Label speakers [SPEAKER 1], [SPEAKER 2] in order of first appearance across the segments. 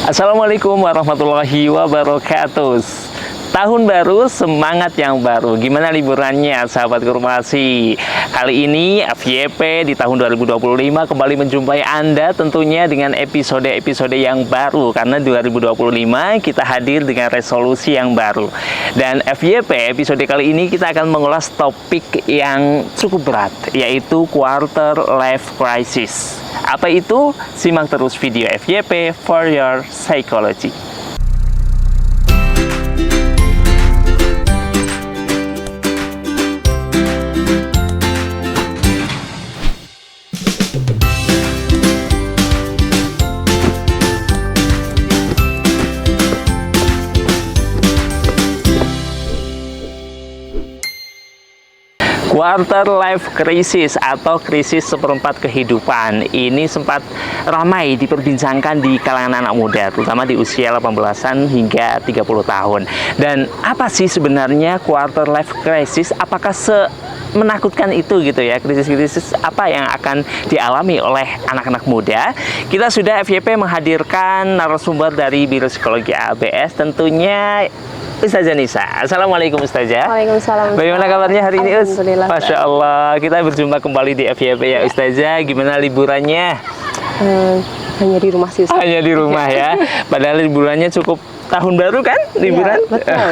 [SPEAKER 1] Assalamualaikum warahmatullahi wabarakatuh. Tahun baru, semangat yang baru. Gimana liburannya, sahabat Kurmasi? Kali ini FYP di tahun 2025 kembali menjumpai Anda tentunya dengan episode-episode yang baru. Karena 2025 kita hadir dengan resolusi yang baru. Dan FYP episode kali ini kita akan mengulas topik yang cukup berat, yaitu quarter life crisis. Apa itu? Simak terus video FYP for your psychology. Quarter life crisis atau krisis seperempat kehidupan ini sempat ramai diperbincangkan di kalangan anak muda, terutama di usia 18-an hingga 30 tahun. Dan apa sih sebenarnya quarter life crisis? Apakah menakutkan itu gitu ya, krisis-krisis apa yang akan dialami oleh anak-anak muda? Kita sudah FYP menghadirkan narasumber dari Biro Psikologi ABS, tentunya Ustazah Nisa. Assalamualaikum Ustazah.
[SPEAKER 2] Waalaikumsalam.
[SPEAKER 1] Bagaimana kabarnya hari ini, Ustaz?
[SPEAKER 2] Alhamdulillah.
[SPEAKER 1] Masya Allah, kita berjumpa kembali di FYP ya, Ustazah. Gimana liburannya?
[SPEAKER 2] Hanya di rumah sih, Ustaz.
[SPEAKER 1] Hanya di rumah ya. Padahal liburannya cukup tahun baru kan, liburan?
[SPEAKER 2] Ya, betul.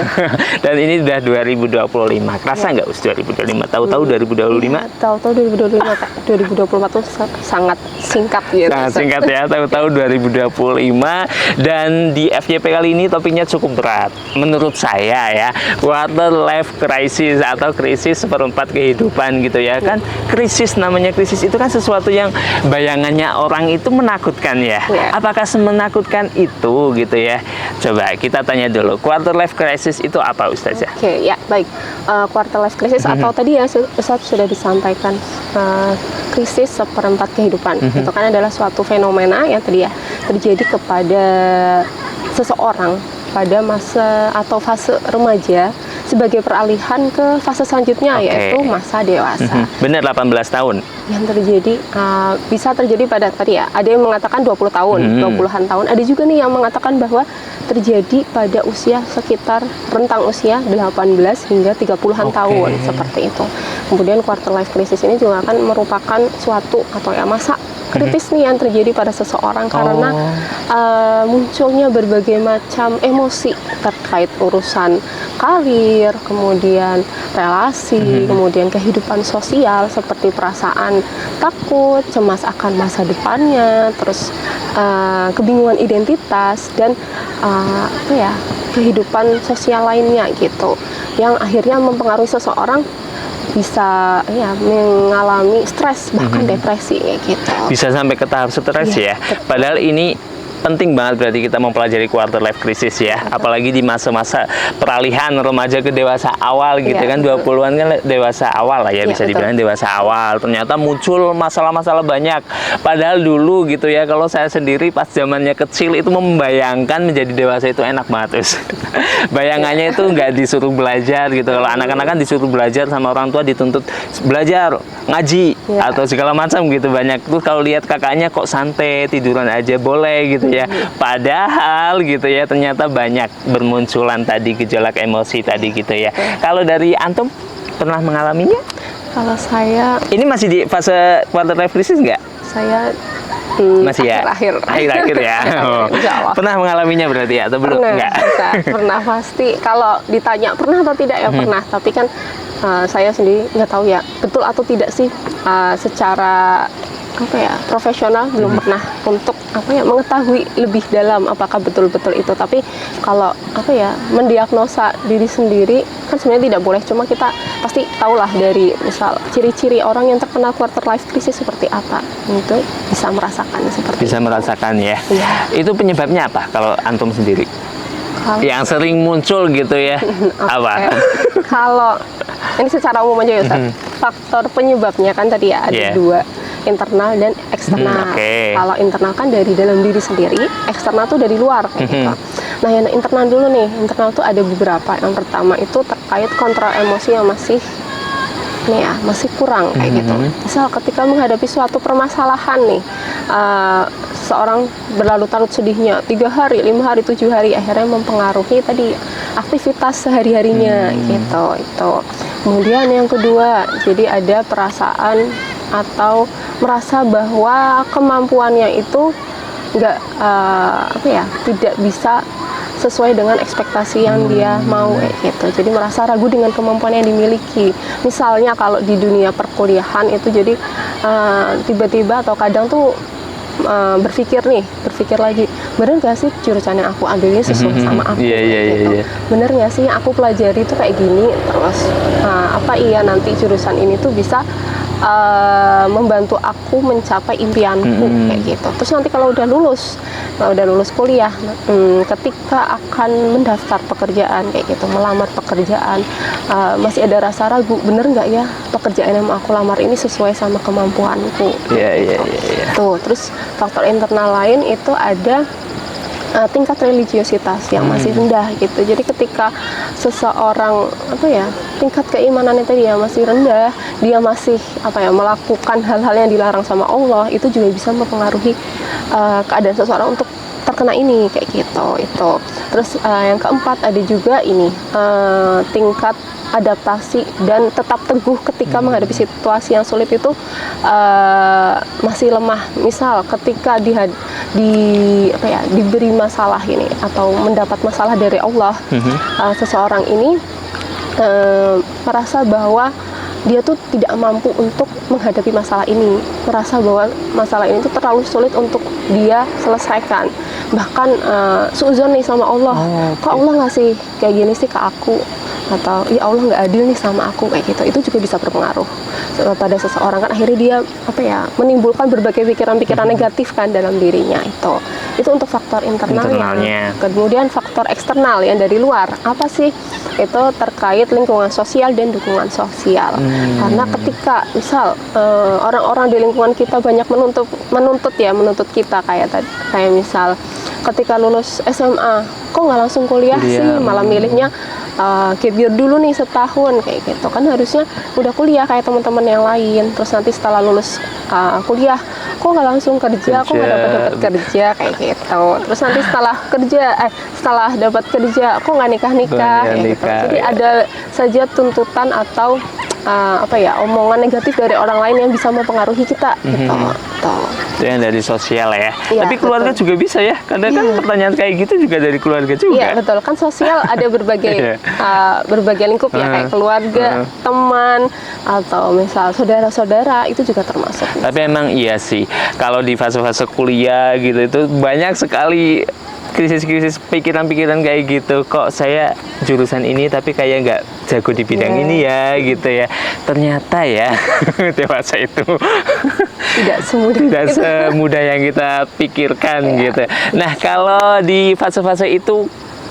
[SPEAKER 1] Dan ini udah 2025. Kerasa nggak, Ustaz, 2025? Tahu-tahu 2025?
[SPEAKER 2] Tahu-tahu 2025, Kak. 2024 tuh sangat singkat gitu.
[SPEAKER 1] Sangat singkat ya, tahu-tahu 2025. Dan di FYP kali ini topiknya cukup berat menurut saya ya, quarter life crisis atau krisis seperempat kehidupan gitu ya. Kan krisis, namanya krisis itu kan sesuatu yang bayangannya orang itu menakutkan ya. Apakah semenakutkan itu gitu ya? Coba kita tanya dulu, quarter life crisis itu apa, Ustazah?
[SPEAKER 2] Oke, ya baik. Quarter life crisis atau tadi ya Ustaz sudah disampaikan, krisis seperempat kehidupan. Itu kan adalah suatu fenomena yang terjadi kepada seseorang pada masa atau fase remaja sebagai peralihan ke fase selanjutnya, yaitu masa dewasa.
[SPEAKER 1] Benar, 18 tahun.
[SPEAKER 2] Yang terjadi bisa terjadi pada tadi ya, ada yang mengatakan 20 tahun, 20-an tahun. Ada juga nih yang mengatakan bahwa terjadi pada usia sekitar rentang usia 18 hingga 30-an tahun, seperti itu. Kemudian quarter life crisis ini juga akan merupakan suatu atau ya masa kritis nih yang terjadi pada seseorang karena munculnya berbagai macam emosi terkait urusan karir, kemudian relasi, kemudian kehidupan sosial seperti perasaan takut, cemas akan masa depannya, terus kebingungan identitas dan kehidupan sosial lainnya gitu, yang akhirnya mempengaruhi seseorang bisa mengalami stres bahkan depresi gitu.
[SPEAKER 1] Bisa sampai ke tahap stres ya. Padahal ini penting banget berarti kita mempelajari quarter life crisis ya. Apalagi di masa-masa peralihan remaja ke dewasa awal gitu kan. 20-an kan dewasa awal lah ya, bisa dibilang dewasa awal. Ternyata muncul masalah-masalah banyak. Padahal dulu gitu ya, kalau saya sendiri pas zamannya kecil itu membayangkan menjadi dewasa itu enak banget, terus. Bayangannya itu nggak disuruh belajar gitu. Kalau anak-anak kan disuruh belajar sama orang tua, dituntut belajar, ngaji atau segala macam gitu banyak. Terus kalau lihat kakaknya kok santai, tiduran aja boleh gitu ya. Padahal gitu ya, ternyata banyak bermunculan tadi gejolak emosi tadi gitu ya. Kalau dari antum pernah mengalaminya?
[SPEAKER 2] Kalau saya
[SPEAKER 1] ini masih di fase quarter life crisis nggak?
[SPEAKER 2] Saya
[SPEAKER 1] masih ya, akhir-akhir ya. Pernah mengalaminya berarti ya, atau belum?
[SPEAKER 2] Enggak? Pernah pasti. Kalau ditanya pernah atau tidak ya pernah. Tapi kan saya sendiri nggak tahu ya betul atau tidak sih secara profesional belum pernah untuk mengetahui lebih dalam apakah betul-betul itu. Tapi kalau mendiagnosa diri sendiri kan sebenarnya tidak boleh, cuma kita pasti tahulah dari misal ciri-ciri orang yang terkena quarter life crisis seperti apa, itu bisa merasakan seperti
[SPEAKER 1] bisa itu. Merasakan ya. Itu penyebabnya apa kalau antum sendiri? Yang sering muncul gitu ya. Apa?
[SPEAKER 2] Kalau ini secara umum aja ya Ustaz. Faktor penyebabnya kan tadi ya ada dua, internal dan eksternal. Kalau internal kan dari dalam diri sendiri, eksternal tuh dari luar gitu. Nah, yang internal dulu nih, internal tuh ada beberapa. Yang pertama itu terkait kontrol emosi yang masih masih kurang kayak gitu. Misal ketika menghadapi suatu permasalahan nih, seseorang berlarut-larut sedihnya 3 hari, 5 hari, 7 hari, akhirnya mempengaruhi tadi aktivitas sehari-harinya gitu. Itu. Kemudian yang kedua, jadi ada perasaan atau merasa bahwa kemampuannya itu nggak tidak bisa sesuai dengan ekspektasi yang dia mau gitu. Jadi merasa ragu dengan kemampuan yang dimiliki. Misalnya kalau di dunia perkuliahan itu jadi tiba-tiba atau kadang tuh berpikir lagi, bener gak sih jurusan yang aku ambil ini sesuai sama aku? Gitu. Bener gak sih aku pelajari itu kayak gini? Terus apa iya nanti jurusan ini tuh bisa membantu aku mencapai impianku kayak gitu. Terus nanti kalau udah lulus kuliah, ketika akan mendaftar pekerjaan kayak gitu, melamar pekerjaan, masih ada rasa ragu, bener nggak ya pekerjaan yang mau aku lamar ini sesuai sama kemampuanku? Tuh, terus faktor internal lain itu ada tingkat religiositas yang masih rendah gitu. Jadi ketika seseorang tingkat keimanannya tadi ya masih rendah, dia masih melakukan hal-hal yang dilarang sama Allah, itu juga bisa mempengaruhi keadaan seseorang untuk terkena ini kayak gitu. Itu. Terus yang keempat ada juga ini tingkat adaptasi dan tetap teguh ketika menghadapi situasi yang sulit itu masih lemah. Misal ketika diberi masalah ini atau mendapat masalah dari Allah, seseorang ini merasa bahwa dia tuh tidak mampu untuk menghadapi masalah ini, merasa bahwa masalah ini tuh terlalu sulit untuk dia selesaikan, bahkan suudzon nih sama Allah, kok Allah ngasih kayak gini sih ke aku, atau ya Allah nggak adil nih sama aku kayak gitu. Itu juga bisa berpengaruh pada seseorang, kan akhirnya dia menimbulkan berbagai pikiran-pikiran negatif kan dalam dirinya. Itu untuk faktor internalnya. Kemudian faktor eksternal yang dari luar apa sih? Itu terkait lingkungan sosial dan dukungan sosial. Karena ketika misal orang-orang di lingkungan kita banyak menuntut kita kayak misal ketika lulus SMA kok nggak langsung kuliah sih, malah milihnya gap year dulu nih setahun kayak gitu. Kan harusnya udah kuliah kayak teman-teman yang lain, terus nanti setelah lulus kuliah kok nggak langsung kerja, kok nggak dapat kerja kayak gitu. Terus nanti setelah dapat kerja kok nggak nikah gitu. Jadi ada saja tuntutan atau omongan negatif dari orang lain yang bisa mempengaruhi kita gitu.
[SPEAKER 1] Itu yang dari sosial ya. Tapi keluarga juga bisa ya, kadang kan pertanyaan kayak gitu juga dari keluarga juga.
[SPEAKER 2] Iya betul, kan sosial ada berbagai lingkup ya, kayak keluarga, teman, atau misal saudara-saudara, itu juga termasuk.
[SPEAKER 1] Tapi emang iya sih, kalau di fase-fase kuliah gitu itu banyak sekali krisis-krisis pikiran-pikiran kayak gitu. Kok saya jurusan ini tapi kayak nggak jago di bidang ini ya gitu ya. Ternyata ya dewasa itu tidak semudah yang kita pikirkan gitu. Nah, kalau di fase-fase itu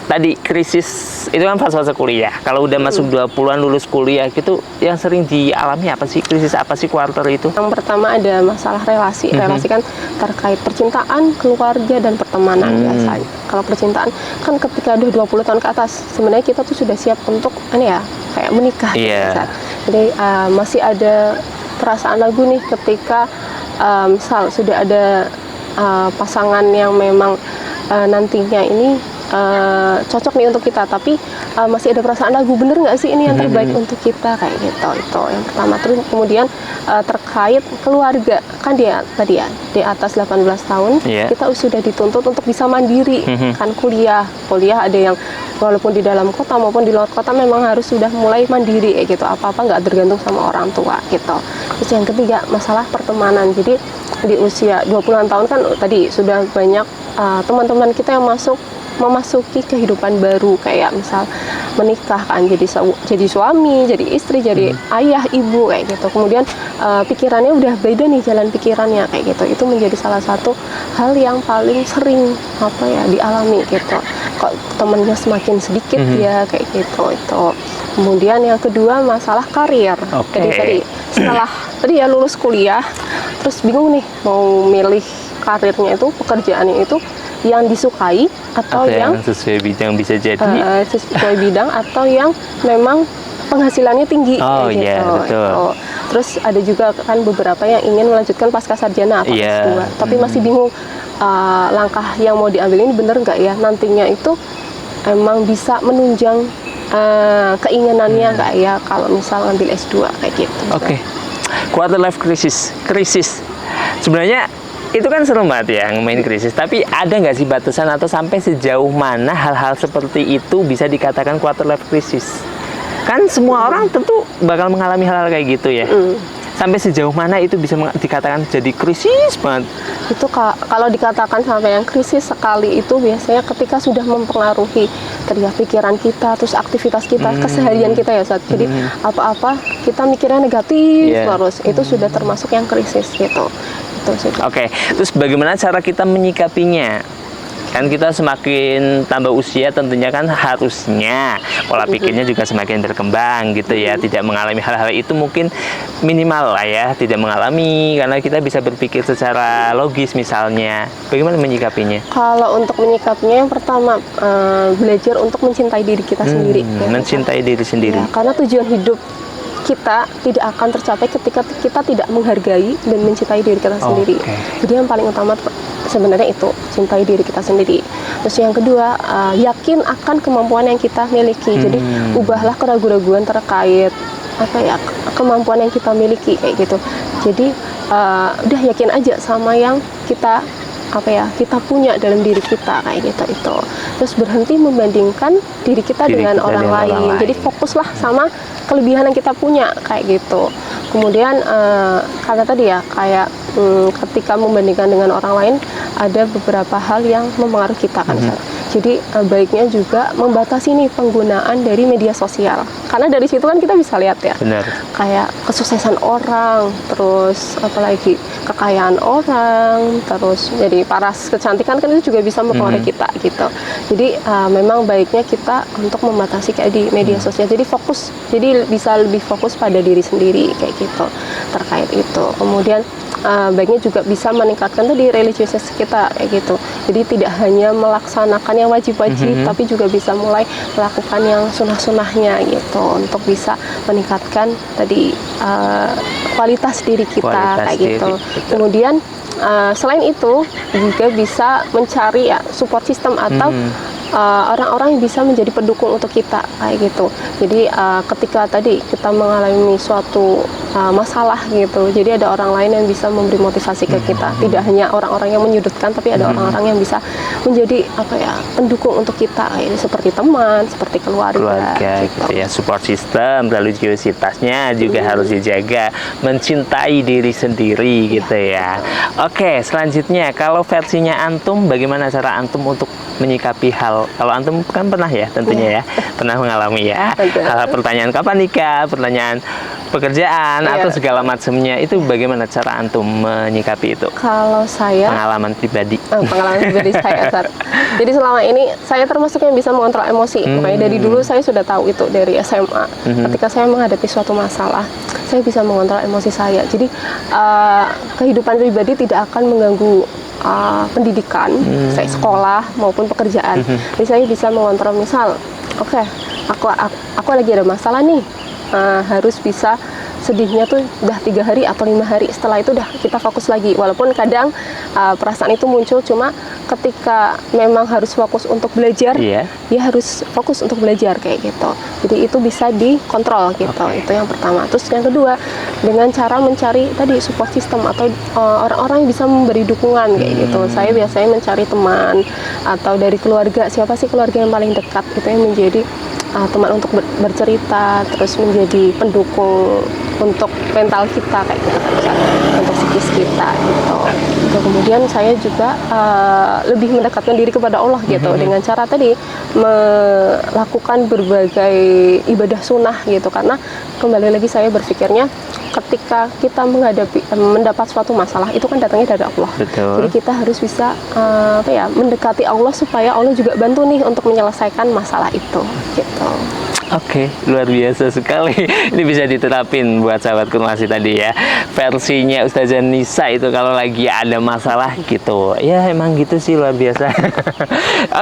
[SPEAKER 1] tadi krisis itu kan fase-fase kuliah. Kalau udah masuk 20-an lulus kuliah gitu, yang sering dialami apa sih? Krisis apa sih kuarter itu? Yang
[SPEAKER 2] pertama ada masalah relasi. Relasi kan terkait percintaan, keluarga, dan pertemanan biasanya. Kalau percintaan kan ketika udah 20 tahun ke atas, sebenarnya kita tuh sudah siap untuk kayak menikah. Jadi masih ada perasaan ragu nih ketika misal sudah ada pasangan yang memang nantinya ini cocok nih untuk kita, tapi masih ada perasaan ragu, bener nggak sih ini yang terbaik untuk kita kayak gitu. Itu yang pertama. Terus kemudian terkait keluarga, kan dia tadi ya di atas 18 tahun kita sudah dituntut untuk bisa mandiri. Kan kuliah ada yang walaupun di dalam kota maupun di luar kota memang harus sudah mulai mandiri kayak gitu, apa-apa nggak tergantung sama orang tua gitu. Terus yang ketiga masalah pertemanan. Jadi di usia 20-an tahun kan tadi sudah banyak teman-teman kita yang memasuki kehidupan baru, kayak misal menikah kan, jadi suami, jadi istri, jadi ayah, ibu kayak gitu. Kemudian pikirannya udah beda nih, jalan pikirannya kayak gitu. Itu menjadi salah satu hal yang paling sering dialami gitu. Kok temennya semakin sedikit ya kayak gitu. Itu. Kemudian yang kedua masalah karir. Jadi tadi setelah lulus kuliah, terus bingung nih mau milih karirnya itu, pekerjaannya itu yang disukai atau yang
[SPEAKER 1] sesuai bidang, bisa jadi
[SPEAKER 2] sesuai bidang atau yang memang penghasilannya tinggi gitu. Betul. Terus ada juga kan beberapa yang ingin melanjutkan pasca sarjana atau S2, tapi masih bingung langkah yang mau diambil ini bener nggak ya, nantinya itu emang bisa menunjang keinginannya nggak ya kalau misal ngambil S2 kayak gitu.
[SPEAKER 1] Oke. Quarter life krisis. Sebenarnya itu kan serem banget ya ngomongin krisis, tapi ada nggak sih batasan atau sampai sejauh mana hal-hal seperti itu bisa dikatakan quarter life crisis? Kan semua orang tentu bakal mengalami hal-hal kayak gitu ya. Sampai sejauh mana itu bisa dikatakan jadi krisis banget?
[SPEAKER 2] Itu kalau dikatakan sampai yang krisis sekali itu biasanya ketika sudah mempengaruhi tadi pikiran kita, terus aktivitas kita, keseharian kita ya Ustaz. Jadi apa-apa kita mikirnya negatif terus, itu sudah termasuk yang krisis gitu.
[SPEAKER 1] Oke, terus bagaimana cara kita menyikapinya? Kan kita semakin tambah usia tentunya kan harusnya pola pikirnya juga semakin berkembang gitu ya, tidak mengalami hal-hal itu mungkin minimal lah ya, tidak mengalami karena kita bisa berpikir secara logis misalnya. Bagaimana menyikapinya?
[SPEAKER 2] Kalau untuk menyikapinya yang pertama belajar untuk mencintai diri kita sendiri.
[SPEAKER 1] Mencintai diri sendiri.
[SPEAKER 2] Ya, karena tujuan hidup kita tidak akan tercapai ketika kita tidak menghargai dan mencintai diri kita sendiri. Jadi yang paling utama sebenarnya itu cintai diri kita sendiri. Terus yang kedua yakin akan kemampuan yang kita miliki. Jadi ubahlah keraguan-raguan terkait kemampuan yang kita miliki kayak gitu. Jadi udah yakin aja sama yang kita kita punya dalam diri kita kayak gitu itu. Terus berhenti membandingkan diri kita dengan orang lain. Jadi fokuslah sama kelebihan yang kita punya kayak gitu. Kemudian karena tadi ya kayak ketika membandingkan dengan orang lain ada beberapa hal yang mempengaruhi kita kan. Jadi baiknya juga membatasi nih penggunaan dari media sosial. Karena dari situ kan kita bisa lihat ya.
[SPEAKER 1] Benar.
[SPEAKER 2] Kayak kesuksesan orang, terus apalagi kekayaan orang, terus jadi paras kecantikan kan itu juga bisa mempengaruhi kita gitu. Jadi memang baiknya kita untuk membatasi kayak di media sosial. Jadi fokus, jadi bisa lebih fokus pada diri sendiri kayak gitu terkait itu. Kemudian baiknya juga bisa meningkatkan tadi religiusitas kita kayak gitu. Jadi tidak hanya melaksanakan yang wajib-wajib, tapi juga bisa mulai melakukan yang sunnah-sunnahnya gitu untuk bisa meningkatkan tadi kualitas diri kita kayak gitu. Kemudian selain itu juga bisa mencari ya support system atau orang-orang yang bisa menjadi pendukung untuk kita kayak gitu. Jadi ketika tadi kita mengalami suatu masalah gitu, jadi ada orang lain yang bisa memberi motivasi ke kita. Tidak hanya orang-orang yang menyudutkan, tapi ada orang-orang yang bisa menjadi pendukung untuk kita, seperti teman, seperti keluarga
[SPEAKER 1] gitu ya. Support system, religiusitasnya juga harus dijaga, mencintai diri sendiri gitu ya. Oke, selanjutnya kalau versinya antum, bagaimana cara antum untuk menyikapi hal, kalau antum kan pernah ya tentunya ya, pernah mengalami ya hal pertanyaan kapan nikah, pertanyaan pekerjaan atau segala macamnya, itu bagaimana cara antum menyikapi itu?
[SPEAKER 2] Kalau saya
[SPEAKER 1] pengalaman pribadi
[SPEAKER 2] saya Sar. Jadi selama ini saya termasuk yang bisa mengontrol emosi. Makanya dari dulu saya sudah tahu itu dari SMA. Ketika saya menghadapi suatu masalah, saya bisa mengontrol emosi saya. Jadi kehidupan pribadi tidak akan mengganggu pendidikan, saya sekolah maupun pekerjaan. Jadi saya bisa mengontrol, misal, aku lagi ada masalah nih, harus bisa sedihnya tuh udah 3 hari atau 5 hari, setelah itu udah kita fokus lagi. Walaupun kadang perasaan itu muncul, cuma ketika memang harus fokus untuk belajar, ya harus fokus untuk belajar kayak gitu. Jadi itu bisa dikontrol gitu. Itu yang pertama. Terus yang kedua, dengan cara mencari tadi support system atau orang-orang yang bisa memberi dukungan kayak gitu. Saya biasanya mencari teman atau dari keluarga. Siapa sih keluarga yang paling dekat, itu yang menjadi teman untuk bercerita, terus menjadi pendukung untuk mental kita kayak gitu, untuk psikis kita gitu. Kemudian saya juga lebih mendekatkan diri kepada Allah gitu, dengan cara tadi melakukan berbagai ibadah sunnah gitu. Karena kembali lagi saya berpikirnya, ketika kita mendapat suatu masalah itu kan datangnya dari Allah.
[SPEAKER 1] Betul.
[SPEAKER 2] Jadi kita harus bisa mendekati Allah supaya Allah juga bantu nih untuk menyelesaikan masalah itu gitu.
[SPEAKER 1] Oke, luar biasa sekali. Ini bisa diterapin buat sahabat Kurmasi tadi ya. Versinya Ustazah Nisa itu kalau lagi ada masalah gitu. Ya emang gitu sih, luar biasa.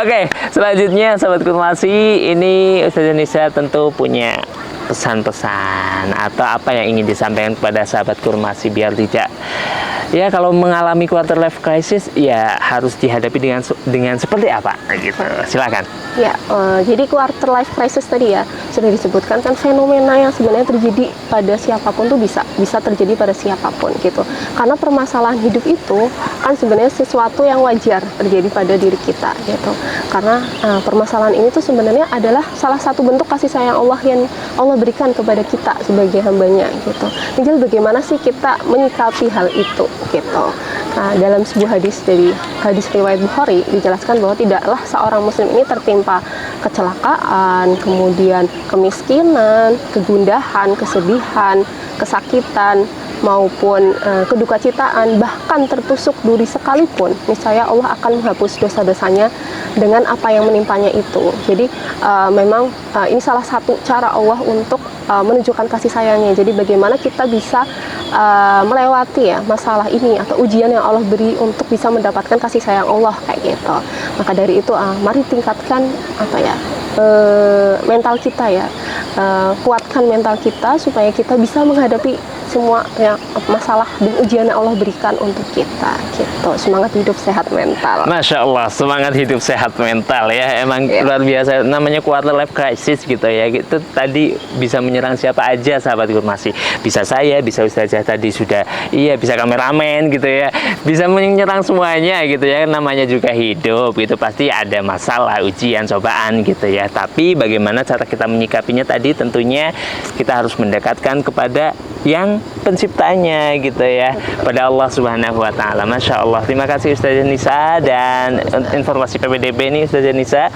[SPEAKER 1] Oke, selanjutnya sahabat Kurmasi, ini Ustazah Nisa tentu punya pesan-pesan atau apa yang ingin disampaikan kepada sahabat Kurmasi biar tidak, ya kalau mengalami quarter life crisis ya harus dihadapi dengan seperti apa gitu. Silakan.
[SPEAKER 2] Ya, jadi quarter life crisis tadi ya sudah disebutkan kan fenomena yang sebenarnya terjadi pada siapapun tuh bisa terjadi pada siapapun gitu. Karena permasalahan hidup itu kan sebenarnya sesuatu yang wajar terjadi pada diri kita gitu. Karena permasalahan ini tuh sebenarnya adalah salah satu bentuk kasih sayang Allah yang Allah berikan kepada kita sebagai hambanya gitu. Tinggal bagaimana sih kita menyikapi hal itu gitu. Nah, dalam sebuah dari hadis riwayat Bukhari dijelaskan bahwa tidaklah seorang muslim ini tertimpa kecelakaan, kemudian kemiskinan, kegundahan, kesedihan, kesakitan maupun kedukacitaan, bahkan tertusuk duri sekalipun, niscaya Allah akan menghapus dosa-dosanya dengan apa yang menimpanya itu. Jadi memang ini salah satu cara Allah untuk menunjukkan kasih sayangnya. Jadi bagaimana kita bisa melewati ya masalah ini atau ujian yang Allah beri untuk bisa mendapatkan kasih sayang Allah kayak gitu. Maka dari itu mari tingkatkan mental kita ya, kuatkan mental kita supaya kita bisa menghadapi semua ya, masalah dan ujian yang Allah berikan untuk kita gitu. Semangat hidup sehat mental.
[SPEAKER 1] Masya Allah, semangat hidup sehat mental ya. Emang luar biasa, namanya quarter life crisis gitu ya. Itu tadi bisa menyerang siapa aja sahabat Kurmasi. Bisa saya, bisa Ustazah tadi sudah, iya bisa kameramen gitu ya. Bisa menyerang semuanya gitu ya. Namanya juga hidup, itu pasti ada masalah, ujian, cobaan gitu ya. Tapi bagaimana cara kita menyikapinya tadi, tentunya kita harus mendekatkan kepada yang penciptanya gitu ya, pada Allah Subhanahu wa Ta'ala. Masya Allah. Terima kasih Ustazah Nisa dan informasi PPDB ini Ustazah Nisa.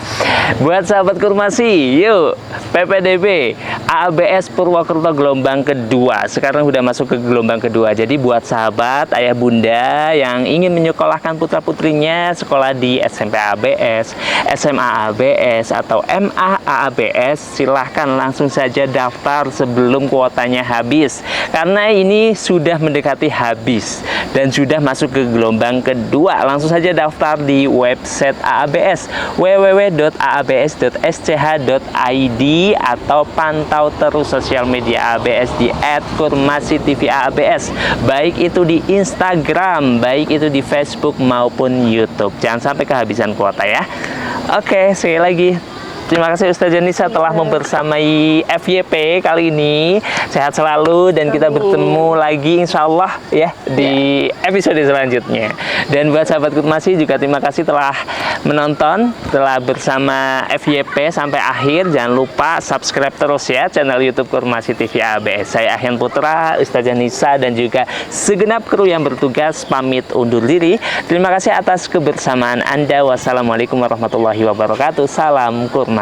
[SPEAKER 1] Buat sahabat Kurmasi, yuk PPDB AABS Purwokerto gelombang kedua. Sekarang udah masuk ke gelombang kedua. Jadi buat sahabat ayah bunda yang ingin menyekolahkan putra putrinya sekolah di SMP ABS, SMA ABS atau MA AABS, silahkan langsung saja daftar sebelum kuotanya habis. Karena ini sudah mendekati habis dan sudah masuk ke gelombang kedua. Langsung saja daftar di website AABS www.aabs.sch.id atau pantau terus sosial media AABS di @kurmasitv_aabs, baik itu di Instagram, baik itu di Facebook maupun YouTube. Jangan sampai kehabisan kuota ya. Oke, sekali lagi terima kasih Ustazah Nisa telah membersamai FYP kali ini. Sehat selalu dan kita bertemu lagi insya Allah ya di episode selanjutnya. Dan buat sahabat Kurmasi juga terima kasih telah menonton, telah bersama FYP sampai akhir. Jangan lupa subscribe terus ya channel YouTube Kurmasi TV ABS. Saya Ahyan Putra, Ustazah Nisa dan juga segenap kru yang bertugas pamit undur diri. Terima kasih atas kebersamaan Anda. Wassalamualaikum warahmatullahi wabarakatuh. Salam Kurmasi.